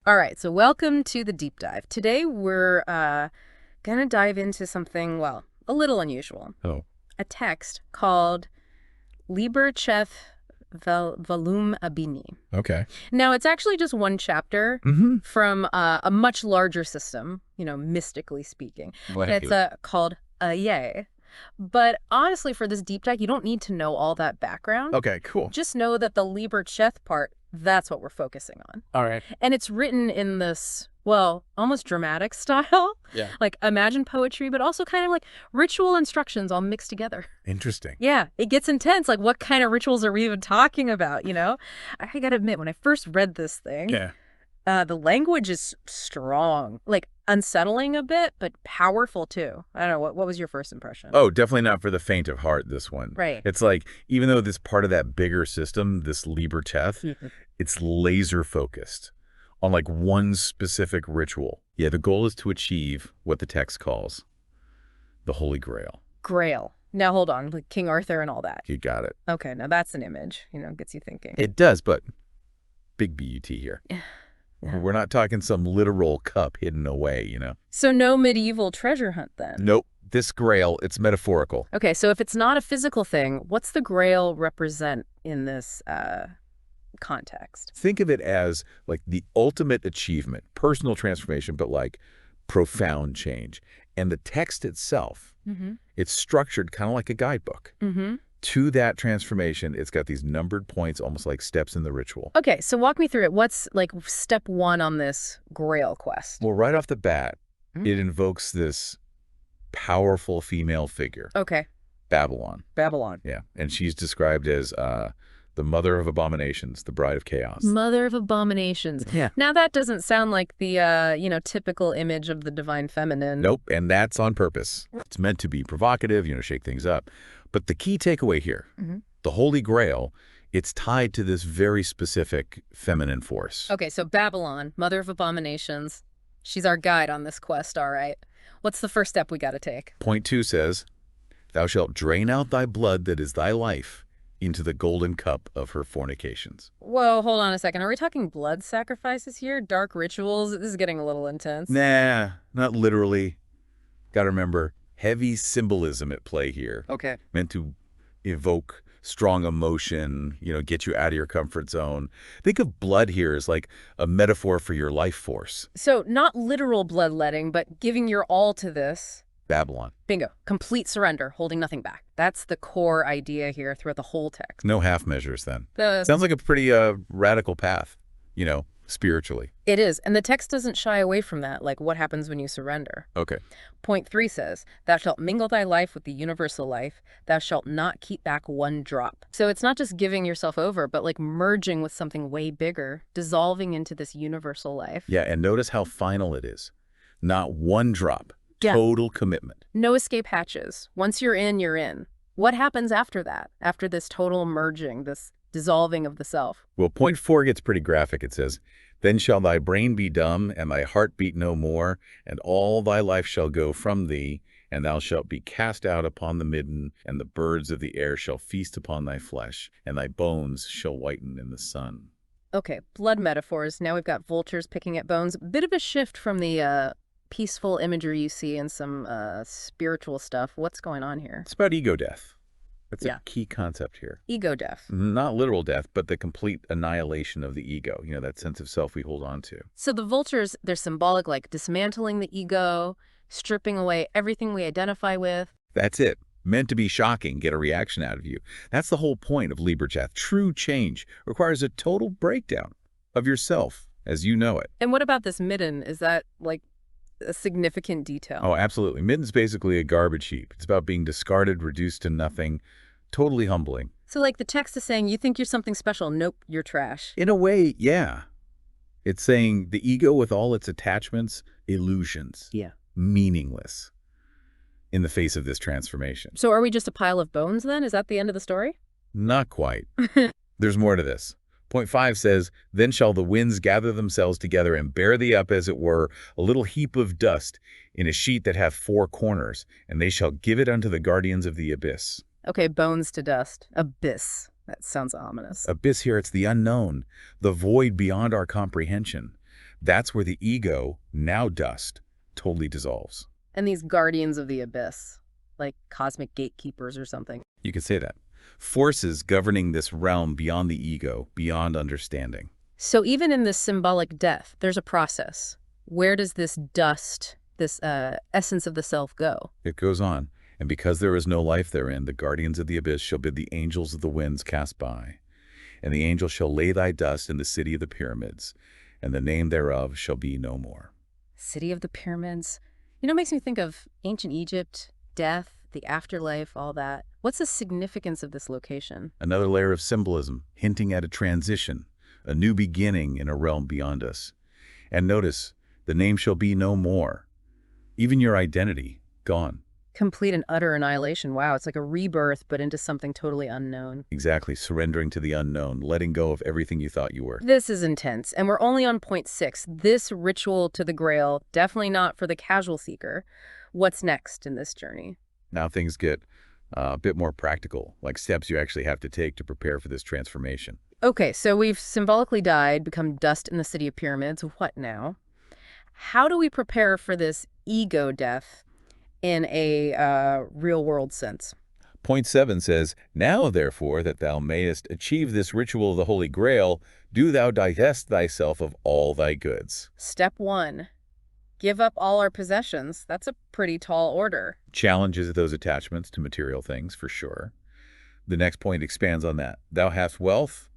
All right, so welcome to the deep dive. Today we're going to dive into something, well, a little unusual. Oh. A text called Liber Cheth Volum Abini. Okay. Now, it's actually just one chapter from a much larger system, mystically speaking. What? And it's called Aye. But honestly, for this deep dive, you don't need to know all that background. Okay, cool. Just know that the Liber Cheth part, that's what we're focusing on. All right. And it's written in this, well, almost dramatic style. Yeah. Like imagine poetry, but also kind of like ritual instructions all mixed together. Interesting. Yeah, it gets intense. Like what kind of rituals are we even talking about, I gotta admit, when I first read this thing, the language is strong, like unsettling a bit, but powerful too. I don't know, what was your first impression? Oh, definitely not for the faint of heart, this one. Right. It's like, even though this part of that bigger system, this Liber Cheth, it's laser focused on like one specific ritual. Yeah, the goal is to achieve what the text calls the Holy Grail. Graal. Now hold on, like King Arthur and all that. You got it. Okay, now that's an image, gets you thinking. It does, but big B-U-T here. Yeah. We're not talking some literal cup hidden away, So no medieval treasure hunt then? Nope. This Grail, it's metaphorical. Okay, so if it's not a physical thing, what's the Grail represent in this context? Think of it as like the ultimate achievement, personal transformation, but like profound change. And the text itself, it's structured kind of like a guidebook. To that transformation, it's got these numbered points, almost like steps in the ritual. Okay, so walk me through it. What's like step one on this Grail quest? Well, right off the bat, it invokes this powerful female figure. Okay. Babylon. Babylon. Yeah, and she's described as the mother of abominations, the bride of chaos. Mother of abominations. Yeah. Now that doesn't sound like the, typical image of the divine feminine. Nope, and that's on purpose. It's meant to be provocative, shake things up. But the key takeaway here, the Holy Grail, it's tied to this very specific feminine force. Okay, so Babylon, mother of abominations, she's our guide on this quest, all right. What's the first step we got to take? Point 2 says, "Thou shalt drain out thy blood that is thy life into the golden cup of her fornications." Whoa, hold on a second. Are we talking blood sacrifices here? Dark rituals? This is getting a little intense. Nah, not literally. Got to remember, heavy symbolism at play here. Okay. Meant to evoke strong emotion, get you out of your comfort zone. Think of blood here as like a metaphor for your life force. So not literal bloodletting, but giving your all to this. Babylon. Bingo. Complete surrender, holding nothing back. That's the core idea here throughout the whole text. No half measures then. Sounds like a pretty radical path, spiritually. It is. And the text doesn't shy away from that, like what happens when you surrender. Okay. Point 3 says, "Thou shalt mingle thy life with the universal life. Thou shalt not keep back one drop." So it's not just giving yourself over, but like merging with something way bigger, dissolving into this universal life. Yeah, and notice how final it is. Not one drop. Yeah. Total commitment. No escape hatches. Once you're in, you're in. What happens after that? After this total merging, this dissolving of the self? Well, point 4 gets pretty graphic. It says, "Then shall thy brain be dumb, and thy heart beat no more, and all thy life shall go from thee, and thou shalt be cast out upon the midden, and the birds of the air shall feast upon thy flesh, and thy bones shall whiten in the sun." Okay, blood metaphors. Now we've got vultures picking at bones. Bit of a shift from the peaceful imagery you see in some spiritual stuff. What's going on here? It's about ego death. That's Yeah. a key concept here. Ego death. Not literal death, but the complete annihilation of the ego, that sense of self we hold on to. So the vultures, they're symbolic, like dismantling the ego, stripping away everything we identify with. That's it. Meant to be shocking, get a reaction out of you. That's the whole point of Liber Cheth. True change requires a total breakdown of yourself as you know it. And what about this midden? Is that like a significant detail? Oh, absolutely. Midden's basically a garbage heap. It's about being discarded, reduced to nothing. Totally humbling. So like the text is saying, you think you're something special. Nope, you're trash. In a way, yeah. It's saying the ego with all its attachments, illusions. Yeah. Meaningless in the face of this transformation. So are we just a pile of bones then? Is that the end of the story? Not quite. There's more to this. Point 5 says, "Then shall the winds gather themselves together and bear thee up, as it were, a little heap of dust in a sheet that hath 4 corners, and they shall give it unto the guardians of the abyss." Okay, bones to dust. Abyss. That sounds ominous. Abyss here, it's the unknown, the void beyond our comprehension. That's where the ego, now dust, totally dissolves. And these guardians of the abyss, like cosmic gatekeepers or something. You could say that. Forces governing this realm beyond the ego, beyond understanding. So even in this symbolic death, there's a process. Where does this dust, this essence of the self go? It goes on. And because there is no life therein, the guardians of the abyss shall bid the angels of the winds cast by. And the angel shall lay thy dust in the city of the pyramids, and the name thereof shall be no more. City of the pyramids. It makes me think of ancient Egypt, death, the afterlife, all that. What's the significance of this location? Another layer of symbolism, hinting at a transition, a new beginning in a realm beyond us. And notice, the name shall be no more. Even your identity, gone. Complete and utter annihilation. Wow, it's like a rebirth, but into something totally unknown. Exactly, surrendering to the unknown, letting go of everything you thought you were. This is intense, and we're only on point 6. This ritual to the Grail, definitely not for the casual seeker. What's next in this journey? Now things get a bit more practical, like steps you actually have to take to prepare for this transformation. Okay, so we've symbolically died, become dust in the city of pyramids. What now? How do we prepare for this ego death in a real-world sense? Point 7 says, Now, therefore, that thou mayest achieve this ritual of the Holy Grail, do thou divest thyself of all thy goods. Step 1. Give up all our possessions. That's a pretty tall order. Challenges those attachments to material things, for sure. The next point expands on that. Thou hast wealth,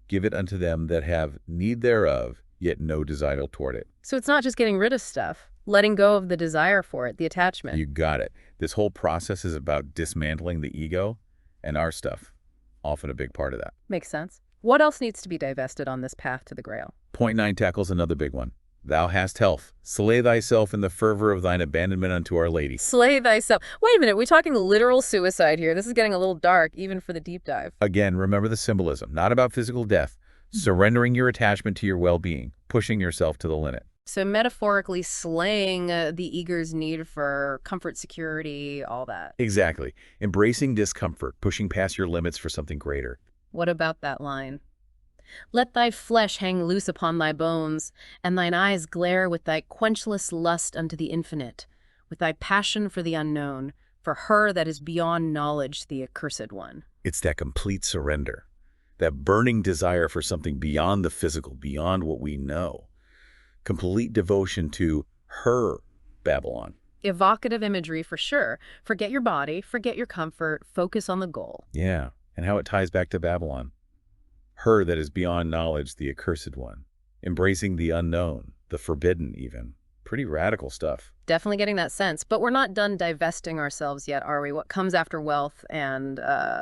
give it unto them that have need thereof, yet no desire toward it. So it's not just getting rid of stuff, letting go of the desire for it, the attachment. You got it. This whole process is about dismantling the ego and our stuff. Often a big part of that. Makes sense. What else needs to be divested on this path to the Grail? Point 9 tackles another big one. Thou hast health. Slay thyself in the fervor of thine abandonment unto Our Lady. Slay thyself. Wait a minute, we're talking literal suicide here. This is getting a little dark, even for the deep dive. Again, remember the symbolism. Not about physical death. Surrendering your attachment to your well-being. Pushing yourself to the limit. So metaphorically slaying the ego's need for comfort, security, all that. Exactly. Embracing discomfort. Pushing past your limits for something greater. What about that line? Let thy flesh hang loose upon thy bones, and thine eyes glare with thy quenchless lust unto the infinite, with thy passion for the unknown, for her that is beyond knowledge, the accursed one. It's that complete surrender, that burning desire for something beyond the physical, beyond what we know. Complete devotion to her Babylon. Evocative imagery for sure. Forget your body, forget your comfort, focus on the goal. Yeah, and how it ties back to Babylon. Her that is beyond knowledge, the accursed one. Embracing the unknown, the forbidden even. Pretty radical stuff. Definitely getting that sense. But we're not done divesting ourselves yet, are we? What comes after wealth and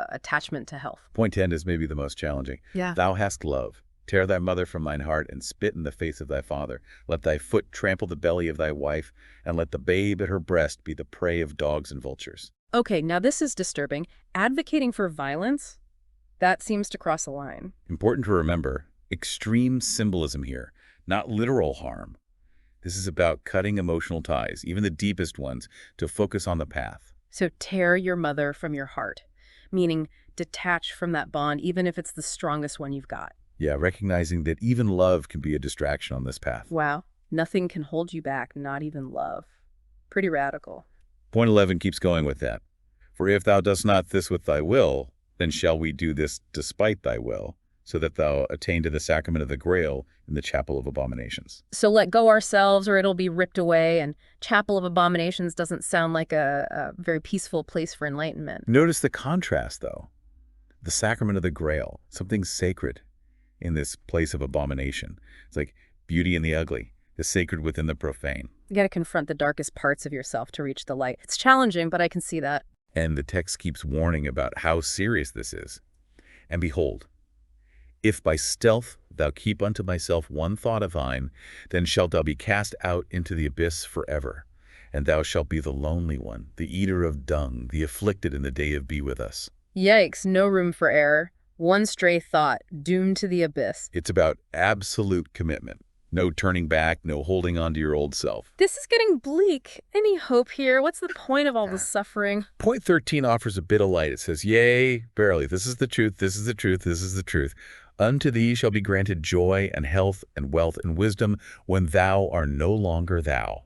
attachment to health? Point 10 is maybe the most challenging. Yeah. Thou hast love. Tear thy mother from thine heart, and spit in the face of thy father. Let thy foot trample the belly of thy wife, and let the babe at her breast be the prey of dogs and vultures. Okay, now this is disturbing. Advocating for violence? That seems to cross a line. Important to remember, extreme symbolism here, not literal harm. This is about cutting emotional ties, even the deepest ones, to focus on the path. So tear your mother from your heart, meaning detach from that bond, even if it's the strongest one you've got. Yeah, recognizing that even love can be a distraction on this path. Wow, nothing can hold you back, not even love. Pretty radical. Point 11 keeps going with that. For if thou dost not this with thy will, then shall we do this despite thy will, so that thou attain to the sacrament of the Graal in the chapel of abominations. So let go ourselves or it'll be ripped away, and chapel of abominations doesn't sound like a very peaceful place for enlightenment. Notice the contrast, though. The sacrament of the Graal, something sacred in this place of abomination. It's like beauty in the ugly, the sacred within the profane. You got to confront the darkest parts of yourself to reach the light. It's challenging, but I can see that. And the text keeps warning about how serious this is. And behold, if by stealth thou keep unto myself one thought of thine, then shalt thou be cast out into the abyss forever. And thou shalt be the lonely one, the eater of dung, the afflicted in the day of be with us. Yikes, no room for error. One stray thought, doomed to the abyss. It's about absolute commitment. No turning back, no holding on to your old self. This is getting bleak. Any hope here? What's the point of all this suffering? Point 13 offers a bit of light. It says, yea, verily, this is the truth, this is the truth, this is the truth. Unto thee shall be granted joy and health and wealth and wisdom when thou art no longer thou.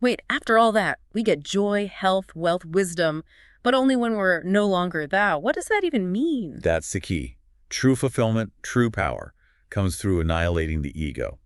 Wait, after all that, we get joy, health, wealth, wisdom, but only when we're no longer thou. What does that even mean? That's the key. True fulfillment, true power, comes through annihilating the ego.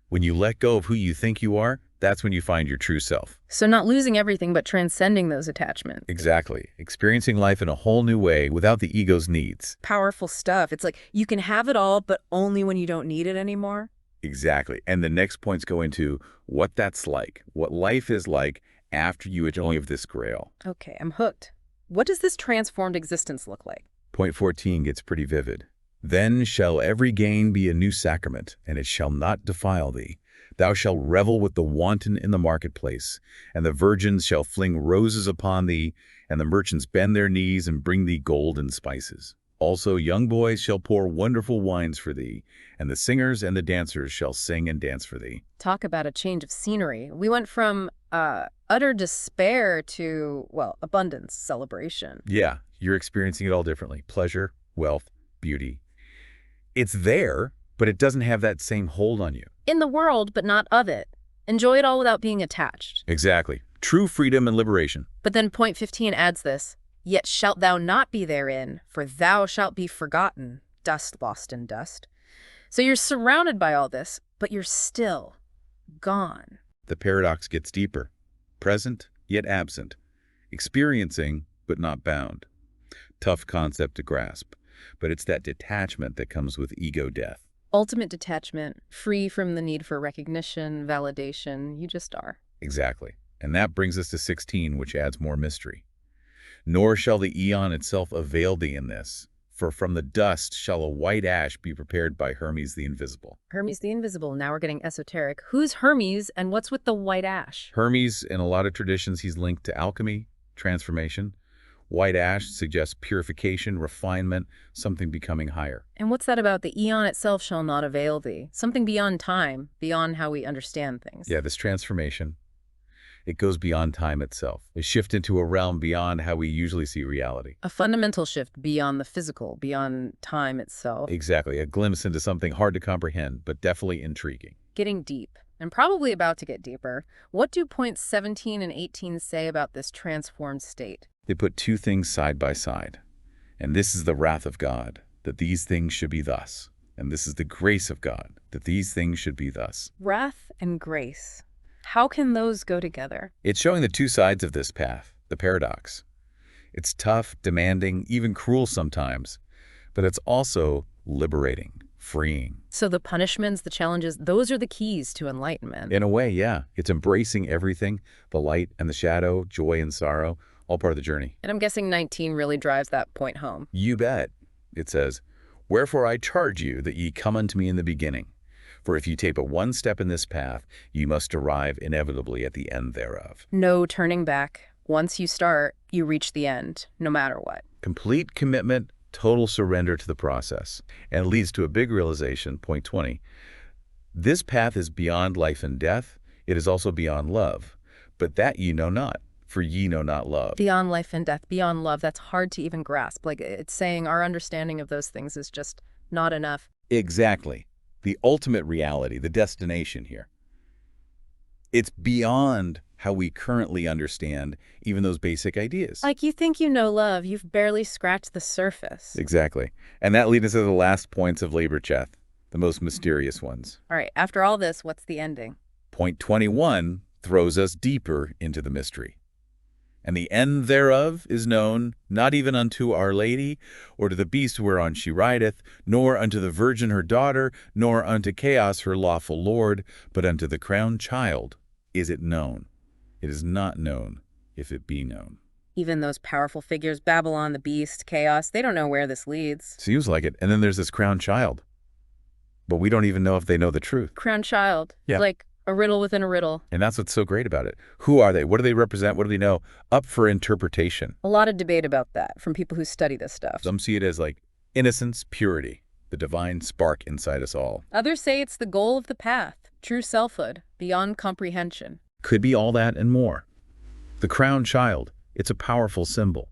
When you let go of who you think you are, that's when you find your true self. So not losing everything, but transcending those attachments. Exactly. Experiencing life in a whole new way without the ego's needs. Powerful stuff. It's like you can have it all, but only when you don't need it anymore. Exactly. And the next points go into what that's like, what life is like after you achieve this grail. Okay, I'm hooked. What does this transformed existence look like? Point 14 gets pretty vivid. Then shall every gain be a new sacrament, and it shall not defile thee. Thou shalt revel with the wanton in the marketplace, and the virgins shall fling roses upon thee, and the merchants bend their knees and bring thee gold and spices. Also young boys shall pour wonderful wines for thee, and the singers and the dancers shall sing and dance for thee. Talk about a change of scenery. We went from utter despair to, well, abundance, celebration. Yeah, you're experiencing it all differently. Pleasure, wealth, beauty. It's there, but it doesn't have that same hold on you. In the world, but not of it. Enjoy it all without being attached. Exactly. True freedom and liberation. But then point 15 adds this, yet shalt thou not be therein, for thou shalt be forgotten, dust lost in dust. So you're surrounded by all this, but you're still gone. The paradox gets deeper. Present, yet absent. Experiencing, but not bound. Tough concept to grasp, but it's that detachment that comes with ego death. Ultimate detachment, free from the need for recognition, validation. You just are. Exactly. And that brings us to 16, which adds more mystery. Nor shall the eon itself avail thee in this, for from the dust shall a white ash be prepared by Hermes the Invisible. Hermes the Invisible. Now we're getting esoteric. Who's Hermes and what's with the white ash? Hermes, in a lot of traditions, he's linked to alchemy, transformation. White ash suggests purification, refinement, something becoming higher. And what's that about the eon itself shall not avail thee? Something beyond time, beyond how we understand things. Yeah, this transformation, it goes beyond time itself. A shift into a realm beyond how we usually see reality. A fundamental shift beyond the physical, beyond time itself. Exactly, a glimpse into something hard to comprehend, but definitely intriguing. Getting deep, and probably about to get deeper. What do points 17 and 18 say about this transformed state? They put two things side by side. And this is the wrath of God, that these things should be thus. And this is the grace of God, that these things should be thus. Wrath and grace. How can those go together? It's showing the two sides of this path, the paradox. It's tough, demanding, even cruel sometimes, but it's also liberating, freeing. So the punishments, the challenges, those are the keys to enlightenment. In a way, yeah. It's embracing everything, the light and the shadow, joy and sorrow, all part of the journey. And I'm guessing 19 really drives that point home. You bet. It says, wherefore I charge you that ye come unto me in the beginning. For if you take but one step in this path, you must arrive inevitably at the end thereof. No turning back. Once you start, you reach the end, no matter what. Complete commitment, total surrender to the process. And it leads to a big realization, point 20. This path is beyond life and death. It is also beyond love. But that ye know not. For ye know not love. Beyond life and death, beyond love, that's hard to even grasp. Like, it's saying our understanding of those things is just not enough. Exactly. The ultimate reality, the destination here. It's beyond how we currently understand even those basic ideas. Like, you think you know love, you've barely scratched the surface. Exactly. And that leads us to the last points of Liber Cheth, the most mysterious ones. All right, after all this, what's the ending? Point 21 throws us deeper into the mystery. And the end thereof is known, not even unto Our Lady, or to the beast whereon she rideth, nor unto the Virgin her daughter, nor unto Chaos her lawful lord, but unto the crowned child is it known. It is not known, if it be known. Even those powerful figures, Babylon, the beast, Chaos, they don't know where this leads. Seems like it. And then there's this crowned child. But we don't even know if they know the truth. Crowned child. Yeah. Like a riddle within a riddle. And that's what's so great about it. Who are they? What do they represent? What do they know? Up for interpretation. A lot of debate about that from people who study this stuff. Some see it as like innocence, purity, the divine spark inside us all. Others say it's the goal of the path, true selfhood, beyond comprehension. Could be all that and more. The crowned child, it's a powerful symbol.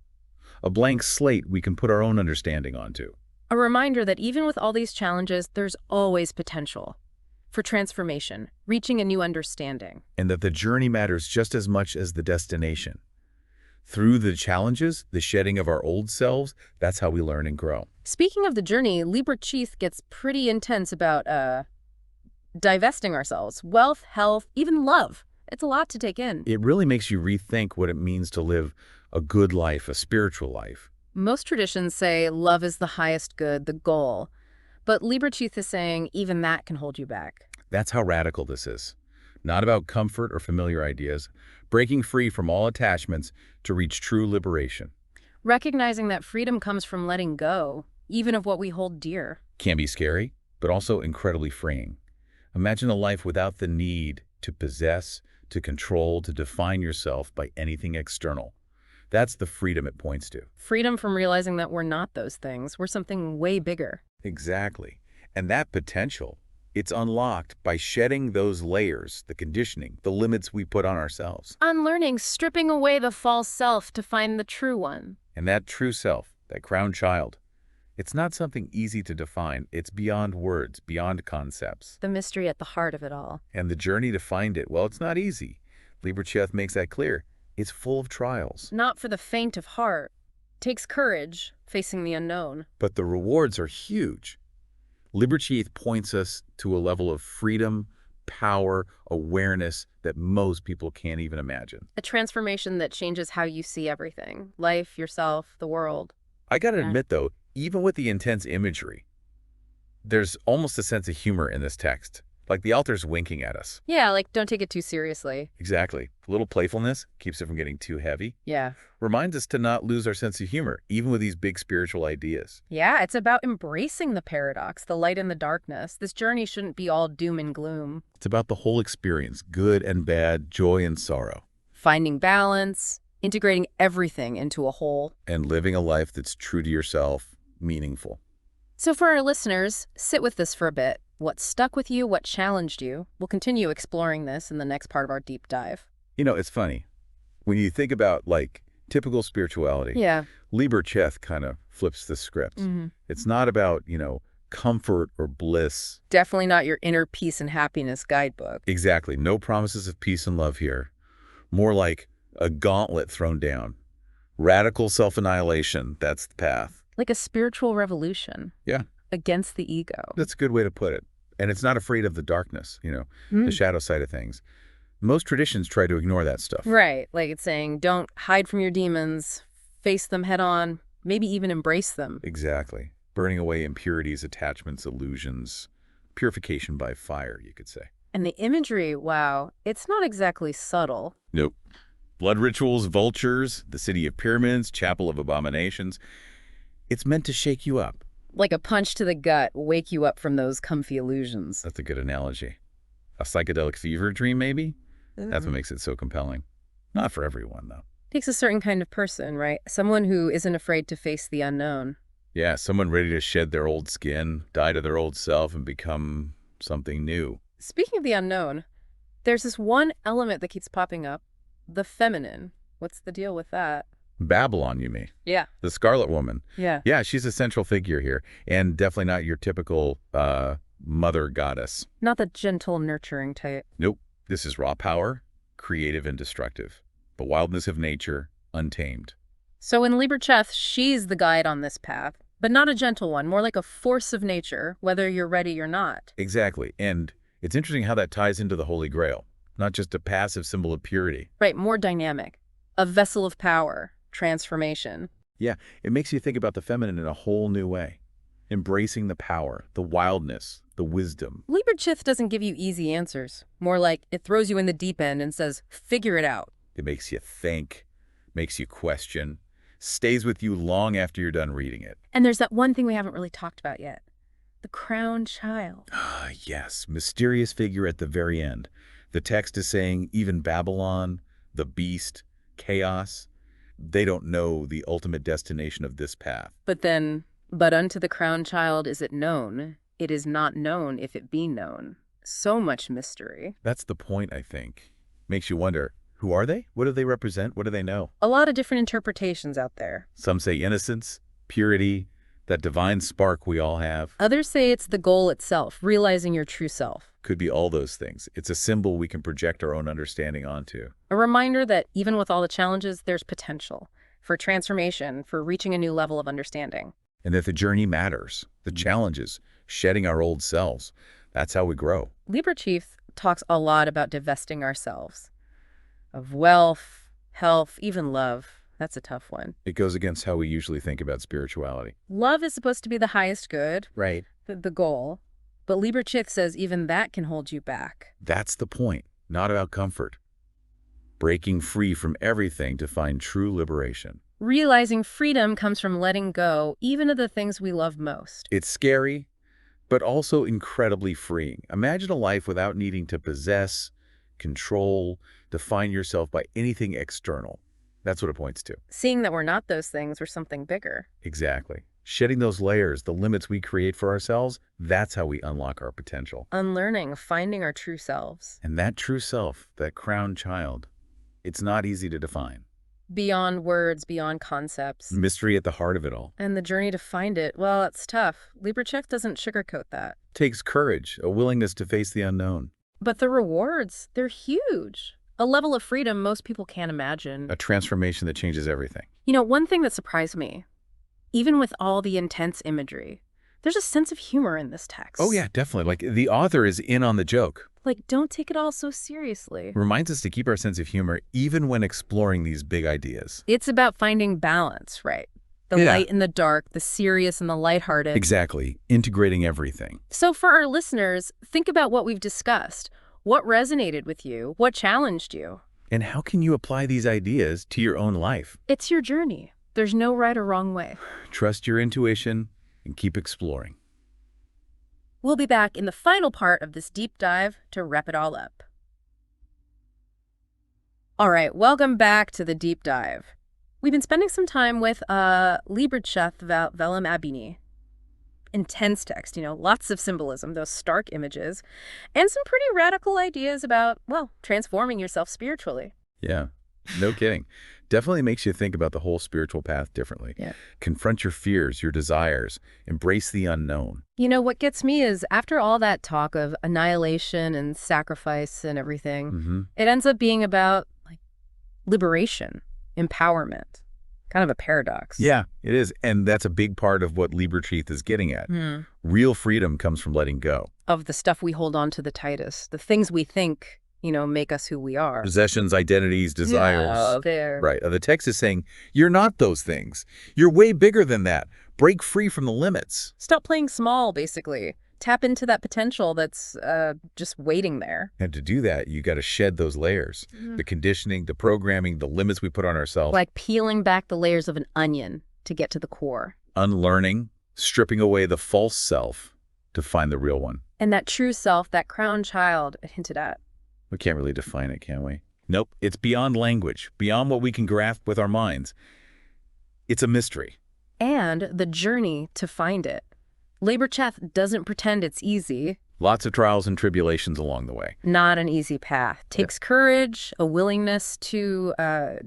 A blank slate we can put our own understanding onto. A reminder that even with all these challenges, there's always potential for transformation, reaching a new understanding. And that the journey matters just as much as the destination. Through the challenges, the shedding of our old selves, that's how we learn and grow. Speaking of the journey, Liber Cheth gets pretty intense about divesting ourselves. Wealth, health, even love. It's a lot to take in. It really makes you rethink what it means to live a good life, a spiritual life. Most traditions say love is the highest good, the goal. But Liber Cheth is saying even that can hold you back. That's how radical this is. Not about comfort or familiar ideas, breaking free from all attachments to reach true liberation. Recognizing that freedom comes from letting go, even of what we hold dear. Can be scary, but also incredibly freeing. Imagine a life without the need to possess, to control, to define yourself by anything external. That's the freedom it points to. Freedom from realizing that we're not those things. We're something way bigger. Exactly. And that potential, it's unlocked by shedding those layers, the conditioning, the limits we put on ourselves. Unlearning, stripping away the false self to find the true one. And that true self, that crowned child, it's not something easy to define. It's beyond words, beyond concepts. The mystery at the heart of it all. And the journey to find it, well, it's not easy. Liber Cheth makes that clear. It's full of trials. Not for the faint of heart. Takes courage, facing the unknown. But the rewards are huge. Liber Cheth points us to a level of freedom, power, awareness that most people can't even imagine. A transformation that changes how you see everything. Life, yourself, the world. I gotta admit, though, even with the intense imagery, there's almost a sense of humor in this text. Like the author's winking at us. Yeah, like don't take it too seriously. Exactly. A little playfulness keeps it from getting too heavy. Yeah. Reminds us to not lose our sense of humor, even with these big spiritual ideas. Yeah, it's about embracing the paradox, the light and the darkness. This journey shouldn't be all doom and gloom. It's about the whole experience, good and bad, joy and sorrow. Finding balance, integrating everything into a whole. And living a life that's true to yourself, meaningful. So for our listeners, sit with this for a bit. What stuck with you? What challenged you? We'll continue exploring this in the next part of our deep dive. You know, it's funny. When you think about, like, typical spirituality, Yeah. Liber Cheth kind of flips the script. It's not about, comfort or bliss. Definitely not your inner peace and happiness guidebook. Exactly. No promises of peace and love here. More like a gauntlet thrown down. Radical self-annihilation, that's the path. Like a spiritual revolution. Yeah. Against the ego. That's a good way to put it. And it's not afraid of the darkness, the shadow side of things. Most traditions try to ignore that stuff. Right. Like it's saying, don't hide from your demons, face them head on, maybe even embrace them. Exactly. Burning away impurities, attachments, illusions, purification by fire, you could say. And the imagery, wow, it's not exactly subtle. Nope. Blood rituals, vultures, the city of pyramids, chapel of abominations. It's meant to shake you up. Like a punch to the gut, wake you up from those comfy illusions. That's a good analogy. A psychedelic fever dream, maybe? That's what makes it so compelling. Not for everyone, though. Takes a certain kind of person, right? Someone who isn't afraid to face the unknown. Yeah, someone ready to shed their old skin, die to their old self, and become something new. Speaking of the unknown, there's this one element that keeps popping up. The feminine. What's the deal with that? Babylon, you mean? Yeah. The Scarlet Woman. Yeah. Yeah, she's a central figure here, and definitely not your typical mother goddess. Not the gentle, nurturing type. Nope. This is raw power, creative and destructive. The wildness of nature, untamed. So in Liber Cheth, she's the guide on this path, but not a gentle one, more like a force of nature, whether you're ready or not. Exactly. And it's interesting how that ties into the Holy Grail, not just a passive symbol of purity. Right, more dynamic. A vessel of power. Transformation. Yeah, it makes you think about the feminine in a whole new way. Embracing the power, the wildness, the wisdom. Liber Cheth doesn't give you easy answers. More like it throws you in the deep end and says, figure it out. It makes you think, makes you question, stays with you long after you're done reading it. And there's that one thing we haven't really talked about yet. The crowned child. Ah, yes, mysterious figure at the very end. The text is saying even Babylon, the beast, chaos, they don't know the ultimate destination of this path. But unto the crowned child is it known. It is not known if it be known. So much mystery. That's the point, I think. Makes you wonder, who are they? What do they represent? What do they know? A lot of different interpretations out there. Some say innocence, purity, That divine spark we all have. Others say it's the goal itself, realizing your true self. Could be all those things. It's a symbol we can project our own understanding onto. A reminder that even with all the challenges, there's potential for transformation, for reaching a new level of understanding. And that the journey matters. The challenges, shedding our old selves. That's how we grow. Liber Cheth talks a lot about divesting ourselves of wealth, health, even love. That's a tough one. It goes against how we usually think about spirituality. Love is supposed to be the highest good. Right. The goal. But Liber Cheth says even that can hold you back. That's the point. Not about comfort. Breaking free from everything to find true liberation. Realizing freedom comes from letting go, even of the things we love most. It's scary, but also incredibly freeing. Imagine a life without needing to possess, control, define yourself by anything external. That's what it points to. Seeing that we're not those things, we're something bigger. Exactly. Shedding those layers, the limits we create for ourselves, that's how we unlock our potential. Unlearning, finding our true selves. And that true self, that crowned child, it's not easy to define. Beyond words, beyond concepts. Mystery at the heart of it all. And the journey to find it, well, it's tough. Liber Cheth doesn't sugarcoat that. Takes courage, a willingness to face the unknown. But the rewards, they're huge. A level of freedom most people can't imagine. A transformation that changes everything. You know, one thing that surprised me, even with all the intense imagery, there's a sense of humor in this text. Oh yeah, definitely. Like the author is in on the joke. Like, don't take it all so seriously. Reminds us to keep our sense of humor even when exploring these big ideas. It's about finding balance, right? The light and the dark, the serious and the lighthearted. Exactly. Integrating everything. So for our listeners, think about what we've discussed. What resonated with you? What challenged you? And how can you apply these ideas to your own life? It's your journey. There's no right or wrong way. Trust your intuition and keep exploring. We'll be back in the final part of this deep dive to wrap it all up. All right, welcome back to the deep dive. We've been spending some time with Liber Cheth Velum Abini. Intense text, lots of symbolism, those stark images, and some pretty radical ideas about, well, transforming yourself spiritually. Yeah, no kidding. Definitely makes you think about the whole spiritual path differently. Yeah. Confront your fears, your desires, embrace the unknown. What gets me is after all that talk of annihilation and sacrifice and everything, it ends up being about liberation, empowerment. Kind of a paradox. Yeah, it is. And that's a big part of what Liber Cheth is getting at. Real freedom comes from letting go. Of the stuff we hold on to the tightest, the things we think, make us who we are. Possessions, identities, desires. Yeah, there. Right. The text is saying, you're not those things. You're way bigger than that. Break free from the limits. Stop playing small, basically. Tap into that potential that's just waiting there. And to do that, you got to shed those layers. The conditioning, the programming, the limits we put on ourselves. Like peeling back the layers of an onion to get to the core. Unlearning, stripping away the false self to find the real one. And that true self, that crowned child, it hinted at. We can't really define it, can we? Nope. It's beyond language, beyond what we can grasp with our minds. It's a mystery. And the journey to find it. Liber Cheth doesn't pretend it's easy. Lots of trials and tribulations along the way. Not an easy path. Takes courage, a willingness to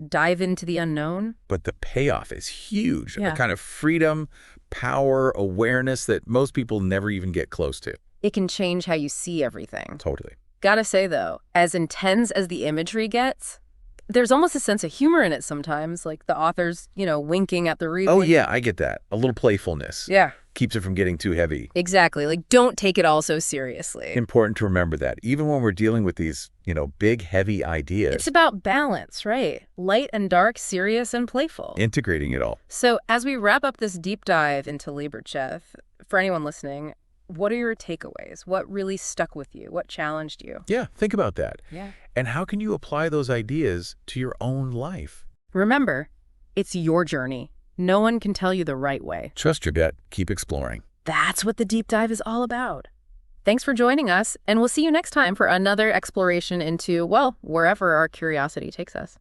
dive into the unknown. But the payoff is huge. Yeah. A kind of freedom, power, awareness that most people never even get close to. It can change how you see everything. Totally. Gotta say, though, as intense as the imagery gets, there's almost a sense of humor in it sometimes, like the author's, winking at the reader. Oh, yeah, I get that. A little playfulness. Yeah. Keeps it from getting too heavy. Exactly. Like, don't take it all so seriously. Important to remember that. Even when we're dealing with these, big, heavy ideas. It's about balance, right? Light and dark, serious and playful. Integrating it all. So as we wrap up this deep dive into Liber Cheth, for anyone listening, what are your takeaways? What really stuck with you? What challenged you? Yeah, think about that. Yeah. And how can you apply those ideas to your own life? Remember, it's your journey. No one can tell you the right way. Trust your gut. Keep exploring. That's what the deep dive is all about. Thanks for joining us, and we'll see you next time for another exploration into, well, wherever our curiosity takes us.